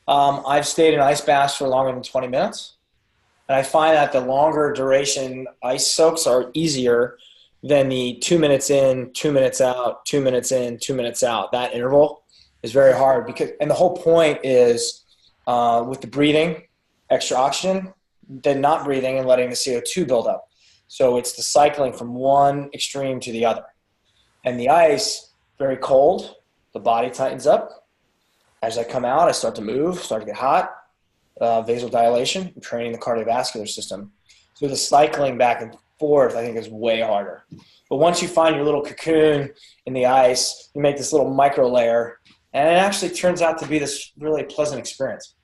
I've stayed in ice baths for longer than 20 minutes. And I find that the longer duration ice soaks are easier than the 2 minutes in, 2 minutes out, 2 minutes in, 2 minutes out. That interval is very hard and the whole point is with the breathing, extra oxygen, then not breathing and letting the CO2 build up. So it's the cycling from one extreme to the other. And the ice, very cold, the body tightens up. As I come out, I start to move, start to get hot, vasodilation, I'm training the cardiovascular system. So the cycling back and forth, I think, is way harder. But once you find your little cocoon in the ice, you make this little micro layer, and it actually turns out to be this really pleasant experience.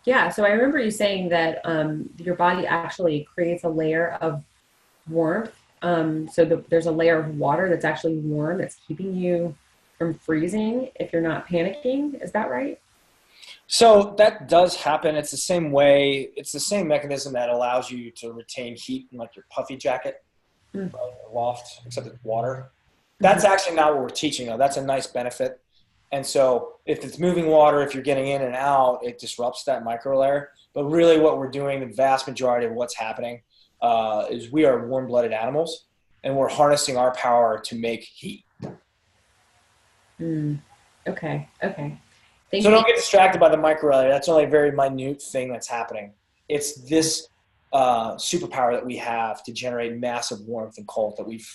Yeah. So I remember you saying that your body actually creates a layer of warmth. There's a layer of water that's actually warm that's keeping you from freezing if you're not panicking. Is that right? So that does happen. It's the same way. It's the same mechanism that allows you to retain heat in like your puffy jacket, Mm. right, or loft, except it's water. That's actually not what we're teaching, though. That's a nice benefit. And so if it's moving water, if you're getting in and out, it disrupts that micro layer. But really what we're doing, the vast majority of what's happening is we are warm-blooded animals, and we're harnessing our power to make heat. Okay. Thank So you. don't get distracted by the micro layer. That's only a very minute thing that's happening. It's this superpower that we have to generate massive warmth and cold that we've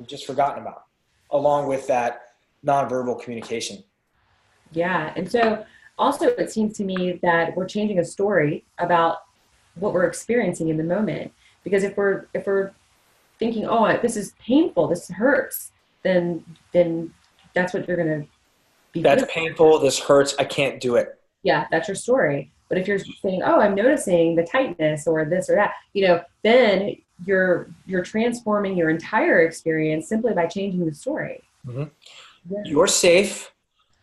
just forgotten about, along with that nonverbal communication. Yeah. And so also it seems to me that we're changing a story about what we're experiencing in the moment. Because if we're thinking, oh, this is painful, this hurts, then that's what you're gonna be That's feeling. painful. This hurts. I can't do it. Yeah, that's your story. But if you're saying, oh, I'm noticing the tightness or this or that, then you're transforming your entire experience simply by changing the story. Mm-hmm. Yeah. You're safe.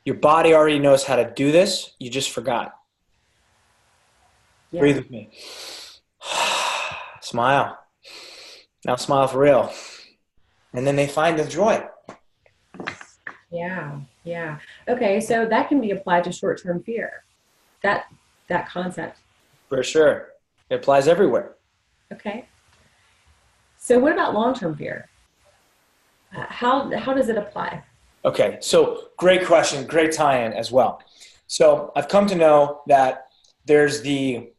Your body already knows how to do this. You just forgot. Yeah. Breathe with me. Smile. Now smile for real. And then they find the joy. Yeah. Okay, so that can be applied to short-term fear. That concept. For sure. It applies everywhere. Okay. So what about long-term fear? How does it apply? Okay, so great question, great tie-in as well. So I've come to know that there's the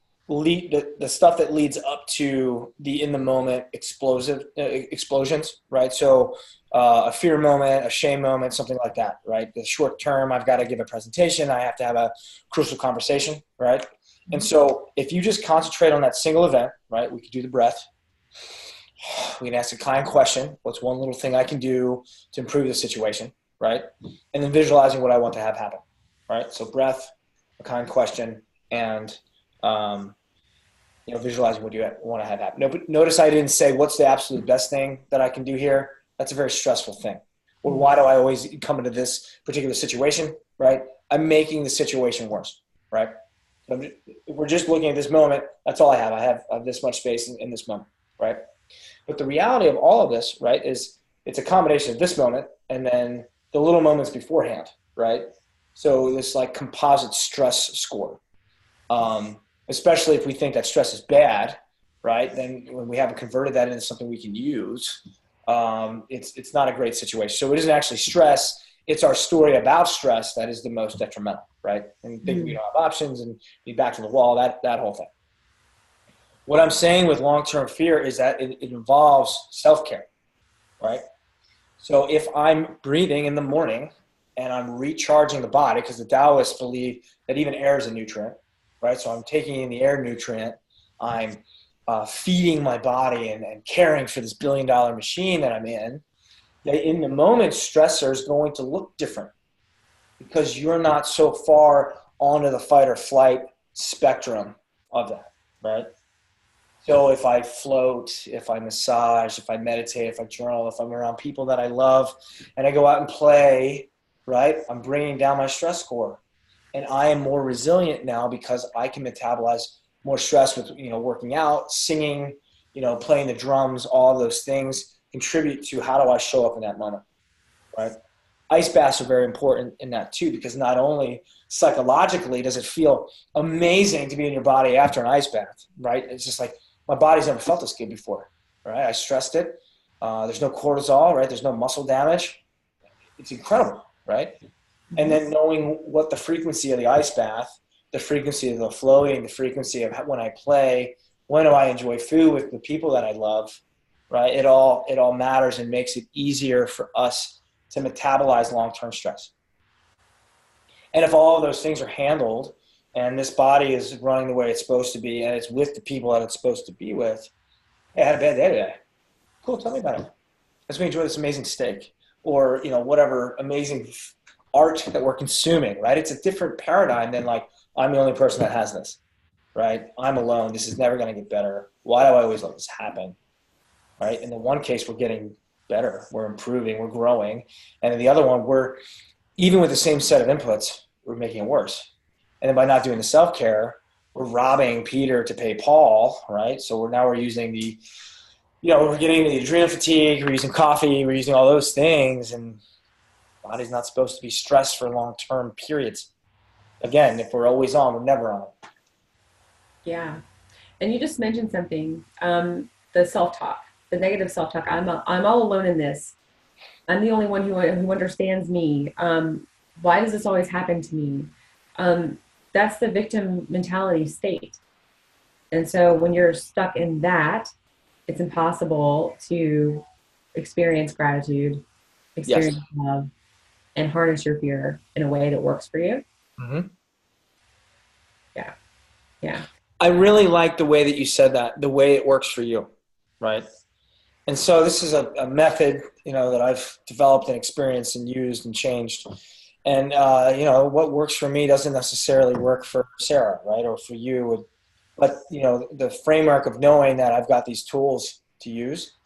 stuff that leads up to the in the moment explosions, right? So a fear moment, a shame moment, something like that, right? The short term, I've got to give a presentation, I have to have a crucial conversation, right? And so if you just concentrate on that single event, right? We could do the breath. We can ask a kind question. What's one little thing I can do to improve the situation, right? And then visualizing what I want to have happen, right? So breath, a kind question, and visualizing what you want to have happen. No, but notice I didn't say what's the absolute best thing that I can do here. That's a very stressful thing. Or why do I always come into this particular situation, right? I'm making the situation worse, right? If we're just looking at this moment, that's all I have. I have this much space in this moment, right? But the reality of all of this, right, is it's a combination of this moment and then the little moments beforehand, right? So this like composite stress score. Especially if we think that stress is bad, right? Then when we haven't converted that into something we can use, it's not a great situation. So it isn't actually stress. It's our story about stress that is the most detrimental, right? And thinking we don't have options and be back to the wall, that whole thing. What I'm saying with long-term fear is that it involves self-care, right? So if I'm breathing in the morning and I'm recharging the body, because the Taoists believe that even air is a nutrient, right? So I'm taking in the air nutrient, I'm feeding my body and caring for this billion-dollar machine that I'm in. In the moment, stressor is going to look different because you're not so far onto the fight or flight spectrum of that, right? So if I float, if I massage, if I meditate, if I journal, if I'm around people that I love and I go out and play, right, I'm bringing down my stress score. And I am more resilient now because I can metabolize more stress with, working out, singing, playing the drums, all of those things contribute to how do I show up in that moment, right? Ice baths are very important in that too, because not only psychologically does it feel amazing to be in your body after an ice bath, right? It's just like my body's never felt this good before, right? I stressed it. There's no cortisol, right? There's no muscle damage. It's incredible, right? And then knowing what the frequency of the ice bath, the frequency of the floating, the frequency of when I play, when do I enjoy food with the people that I love, right? It all matters and makes it easier for us to metabolize long-term stress. And if all of those things are handled and this body is running the way it's supposed to be and it's with the people that it's supposed to be with, hey, I had a bad day today. Cool, tell me about it. Let's enjoy this amazing steak or, whatever amazing art that we're consuming, right? It's a different paradigm than like, I'm the only person that has this, right? I'm alone. This is never going to get better. Why do I always let this happen, right? In the one case, we're getting better. We're improving. We're growing. And in the other one, we're, even with the same set of inputs, we're making it worse. And then by not doing the self-care, we're robbing Peter to pay Paul, right? So we're using the we're getting into the adrenal fatigue, we're using coffee, we're using all those things, and the body's not supposed to be stressed for long-term periods. Again, if we're always on, we're never on. Yeah. And you just mentioned something, the self-talk, the negative self-talk. I'm all alone in this. I'm the only one who understands me. Why does this always happen to me? That's the victim mentality state. And so when you're stuck in that, it's impossible to experience gratitude, experience Yes. love, and harness your fear in a way that works for you. Mm-hmm. Yeah. Yeah. I really like the way that you said that, the way it works for you, right? And so this is a method, that I've developed and experienced and used and changed. And, what works for me doesn't necessarily work for Sarah, right? Or for you. But, the framework of knowing that I've got these tools to use,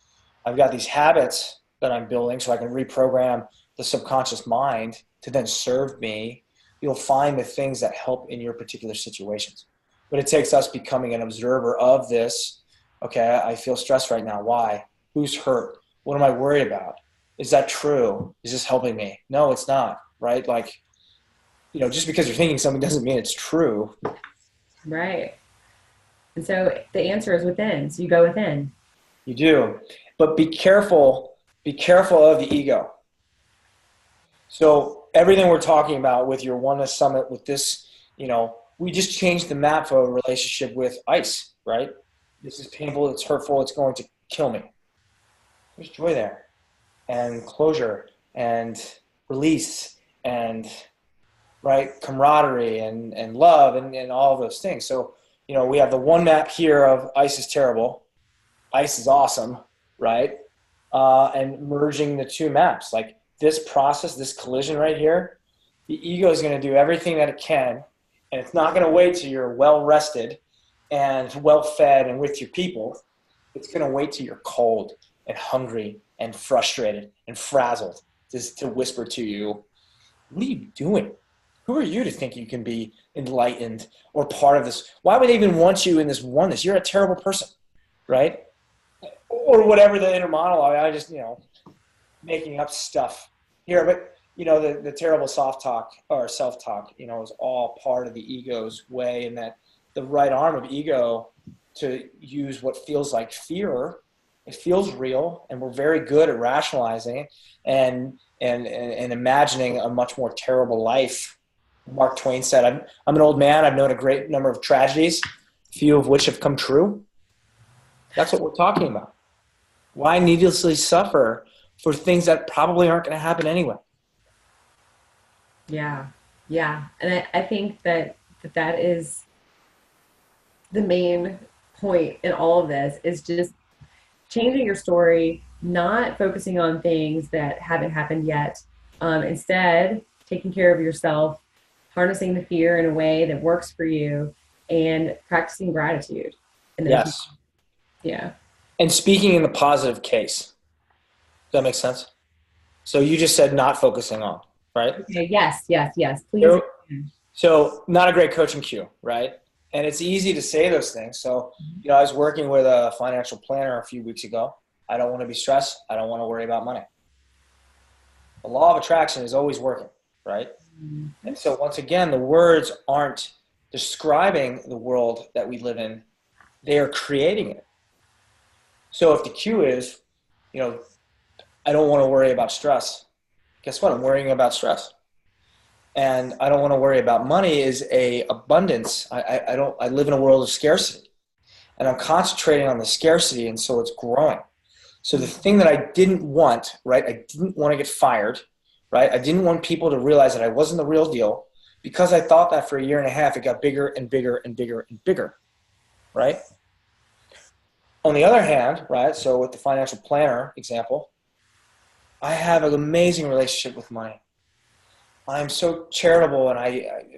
I've got these habits that I'm building so I can reprogram the subconscious mind to then serve me, you'll find the things that help in your particular situations. But it takes us becoming an observer of this. Okay, I feel stressed right now. Why? Who's hurt? What am I worried about? Is that true? Is this helping me? No, it's not, right? Like, just because you're thinking something doesn't mean it's true. Right. And so the answer is within. So you go within. You do. But be careful of the ego. So everything we're talking about with your Oneness Summit, with this, we just changed the map for a relationship with ice, right? This is painful, it's hurtful, it's going to kill me. There's joy there, and closure, and release, and right camaraderie, and love, and all of those things. So, we have the one map here of ice is terrible, ice is awesome, right? And merging the two maps. Like this process, this collision right here, the ego is going to do everything that it can, and it's not going to wait till you're well rested and well fed and with your people. It's going to wait till you're cold and hungry and frustrated and frazzled just to whisper to you, what are you doing? Who are you to think you can be enlightened or part of this? Why would they even want you in this oneness? You're a terrible person, right? Or whatever the inner monologue. I just, making up stuff here. But, the terrible soft talk or self-talk, is all part of the ego's way, and that the right arm of ego to use what feels like fear. It feels real, and we're very good at rationalizing and imagining a much more terrible life. Mark Twain said, I'm an old man. I've known a great number of tragedies, few of which have come true. That's what we're talking about. Why needlessly suffer for things that probably aren't going to happen anyway? Yeah. Yeah. And I think that is the main point in all of this, is just changing your story, not focusing on things that haven't happened yet. Instead, taking care of yourself, harnessing the fear in a way that works for you, and practicing gratitude. And yes. Yeah. And speaking in the positive case. Does that make sense? So you just said not focusing on, right? Okay, yes. Please. So not a great coaching cue, right? And it's easy to say those things. So, I was working with a financial planner a few weeks ago. I don't want to be stressed. I don't want to worry about money. The law of attraction is always working, right? Mm-hmm. And so once again, the words aren't describing the world that we live in. They are creating it. So if the cue is, I don't want to worry about stress, guess what? I'm worrying about stress. And I don't want to worry about money is a abundance. I live in a world of scarcity, and I'm concentrating on the scarcity. And so it's growing. So the thing that I didn't want, right? I didn't want to get fired, right? I didn't want people to realize that I wasn't the real deal. Because I thought that for a year and a half, it got bigger and bigger and bigger and bigger, right? On the other hand, right? So with the financial planner example, I have an amazing relationship with money. I'm so charitable, and I'm a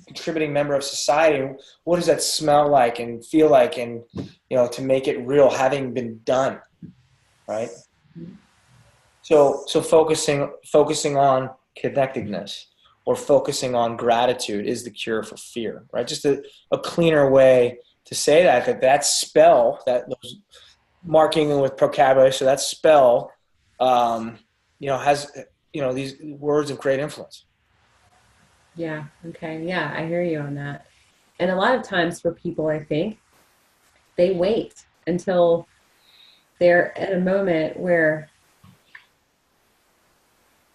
contributing member of society. What does that smell like and feel like, and to make it real, having been done, right? So focusing on connectedness or focusing on gratitude is the cure for fear, right? Just a cleaner way to say that spell, marking with vocabulary. So that spell, has, these words of great influence. Yeah. Okay. Yeah, I hear you on that. And a lot of times for people, I think they wait until they're at a moment where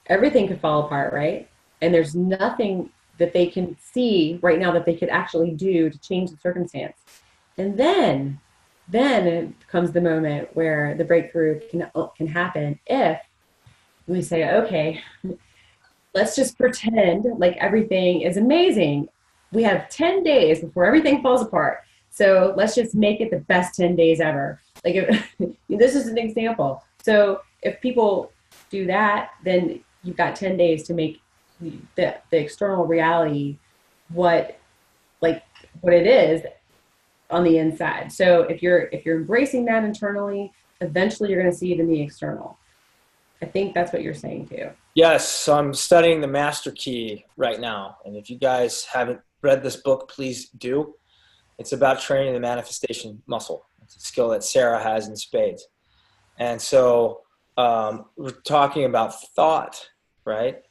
everything could fall apart, right? And there's nothing that they can see right now that they could actually do to change the circumstance. And then it comes the moment where the breakthrough can happen if we say, okay, let's just pretend like everything is amazing. We have 10 days before everything falls apart. So let's just make it the best 10 days ever. Like, this is an example. So if people do that, then you've got 10 days to make the external reality what it is on the inside. So if you're embracing that internally, eventually you're going to see it in the external. I think that's what you're saying too. Yes, so I'm studying the Master Key right now. And if you guys haven't read this book, please do. It's about training the manifestation muscle. It's a skill that Sarah has in spades. And so we're talking about thought, right?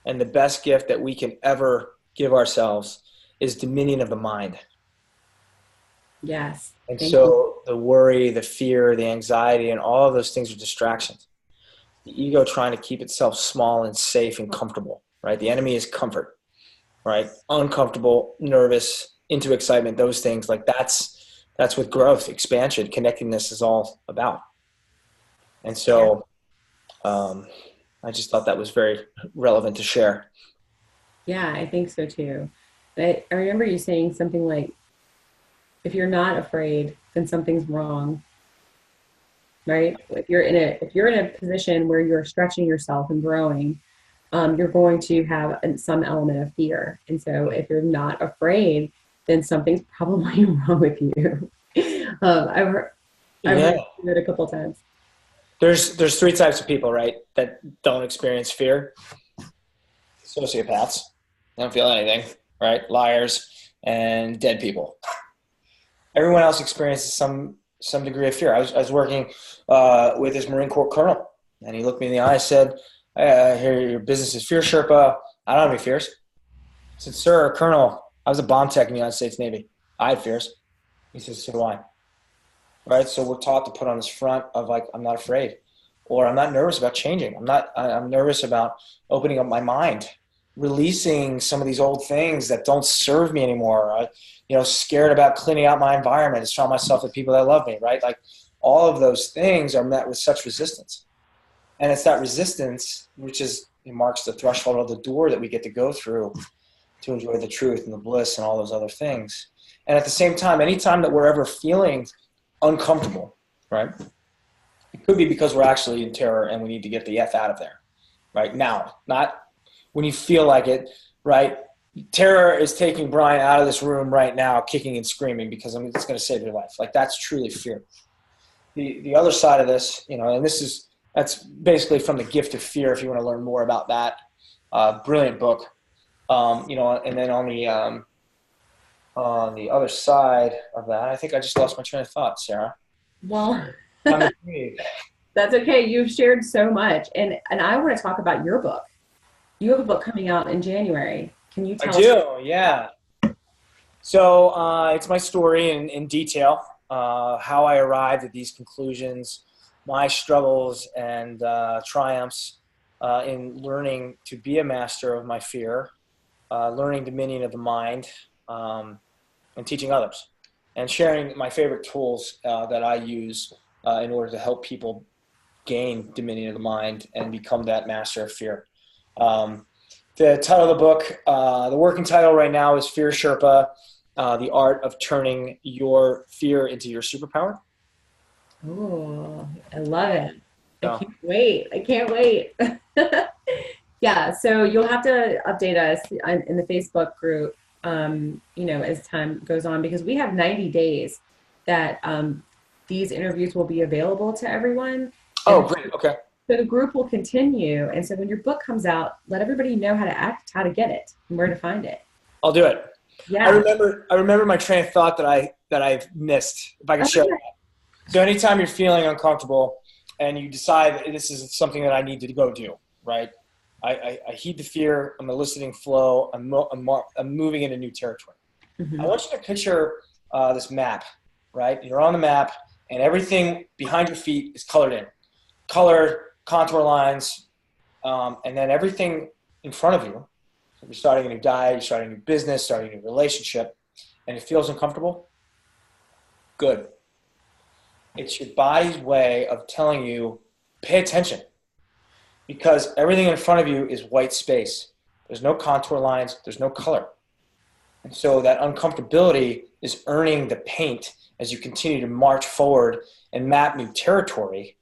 And the best gift that we can ever give ourselves is dominion of the mind. Yes. And so the worry, the fear, the anxiety, and all of those things are distractions. The ego trying to keep itself small and safe and comfortable, right? The enemy is comfort, right? Uncomfortable, nervous, into excitement, those things. Like that's what growth, expansion, connectedness is all about. And so I just thought that was very relevant to share. Yeah, I think so too. I remember you saying something like, if you're not afraid, then something's wrong. Right? If you're in a position where you're stretching yourself and growing, you're going to have some element of fear. And so if you're not afraid, then something's probably wrong with you. I've heard it a couple of times. There's three types of people, right, that don't experience fear. Sociopaths, they don't feel anything, right? Liars and dead people. Everyone else experiences some degree of fear. I was working with this Marine Corps colonel, and he looked me in the eye and said, I hear your business is fear Sherpa. I don't have any fears. I said, sir, Colonel, I was a bomb tech in the United States Navy. I had fears. He says, so do I. Right? So we're taught to put on this front of like, I'm not afraid, or I'm not nervous about changing. I'm nervous about opening up my mind, releasing some of these old things that don't serve me anymore. Scared about cleaning out my environment and showing myself to people that love me, right? Like all of those things are met with such resistance. And it's that resistance which marks the threshold of the door that we get to go through to enjoy the truth and the bliss and all those other things. And at the same time, anytime that we're ever feeling uncomfortable, right? It could be because we're actually in terror and we need to get the F out of there, right? Now, not when you feel like it, right? Terror is taking Brian out of this room right now, kicking and screaming because it's going to save your life. Like that's truly fear. The other side of this, and that's basically from The Gift of Fear. If you want to learn more about that, brilliant book. And then on the other side of that, I think I just lost my train of thought, Sarah. Well, that's okay. You've shared so much, and I want to talk about your book. You have a book coming out in January. Can you tell us? I do, yeah. So it's my story in detail, how I arrived at these conclusions, my struggles and triumphs in learning to be a master of my fear, learning dominion of the mind, and teaching others, and sharing my favorite tools that I use in order to help people gain dominion of the mind and become that master of fear. The title of the book, the working title right now is Fear Sherpa, The Art of Turning Your Fear into Your Superpower. Oh, I love it. I can't wait. Yeah, so you'll have to update us in the Facebook group, as time goes on, because we have 90 days that these interviews will be available to everyone. Oh, great. Okay. So the group will continue. And so when your book comes out, let everybody know how to get it and where to find it. I'll do it. Yeah. I remember my train of thought that I've missed, if I can share that. So anytime you're feeling uncomfortable and you decide this is something that I need to go do, right? I heed the fear. I'm eliciting flow. I'm moving into new territory. Mm-hmm. I want you to picture this map, right? You're on the map, and everything behind your feet is colored in. Colored, contour lines, and then everything in front of you. You're starting a new diet, you're starting a new business, starting a new relationship, and it feels uncomfortable. Good. It's your body's way of telling you, pay attention. Because everything in front of you is white space. There's no contour lines, there's no color. And so that uncomfortability is earning the paint as you continue to march forward and map new territory.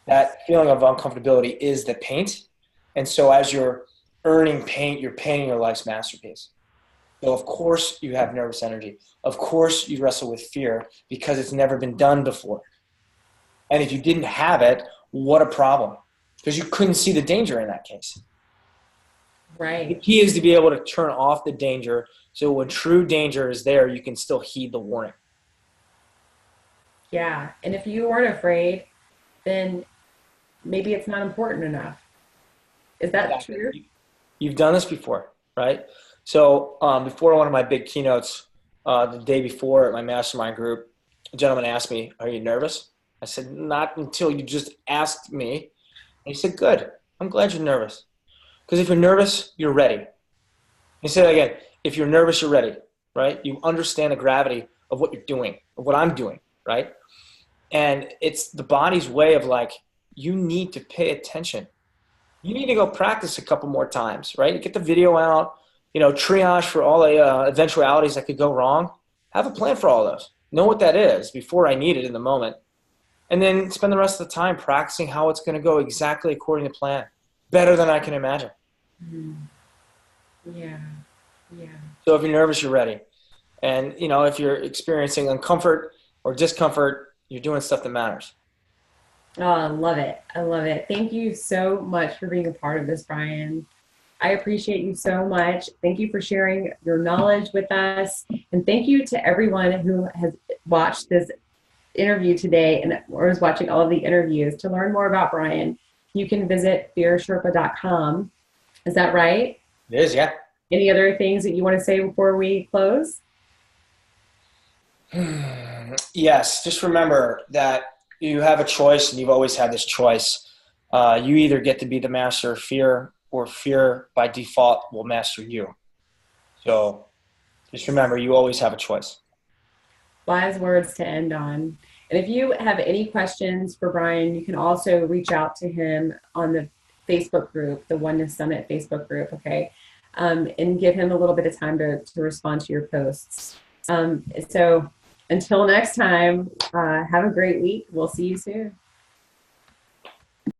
That feeling of uncomfortability is the paint. And so as you're earning paint, you're painting your life's masterpiece. So of course you have nervous energy. Of course you wrestle with fear because it's never been done before. And if you didn't have it, what a problem. Because you couldn't see the danger in that case. Right. The key is to be able to turn off the danger so when true danger is there, you can still heed the warning. Yeah. And if you weren't afraid, then maybe it's not important enough. Is that true? You've done this before, right? So before one of my big keynotes, the day before at my mastermind group, a gentleman asked me, "Are you nervous?" I said, "Not until you just asked me." And he said, "Good. I'm glad you're nervous. Because if you're nervous, you're ready." He said again, if you're nervous, you're ready, right? You understand the gravity of what you're doing, of what I'm doing, right? And it's the body's way of like, you need to pay attention. You need to go practice a couple more times, right? Get the video out, triage for all the eventualities that could go wrong. Have a plan for all those. Know what that is before I need it in the moment. And then spend the rest of the time practicing how it's going to go exactly according to plan. Better than I can imagine. Mm-hmm. Yeah. Yeah. So if you're nervous, you're ready. And, if you're experiencing uncomfort or discomfort, you're doing stuff that matters. Oh, I love it. I love it. Thank you so much for being a part of this, Brian. I appreciate you so much. Thank you for sharing your knowledge with us. And thank you to everyone who has watched this interview today and or is watching all of the interviews. To learn more about Brian, you can visit fearsherpa.com. Is that right? It is, yeah. Any other things that you want to say before we close? Yes, just remember that you have a choice, and you've always had this choice. You either get to be the master of fear, or fear by default will master you. So just remember, you always have a choice. Wise words to end on. And if you have any questions for Brian, you can also reach out to him on the Facebook group, the Oneness Summit Facebook group, okay? And give him a little bit of time to respond to your posts. So until next time, have a great week. We'll see you soon.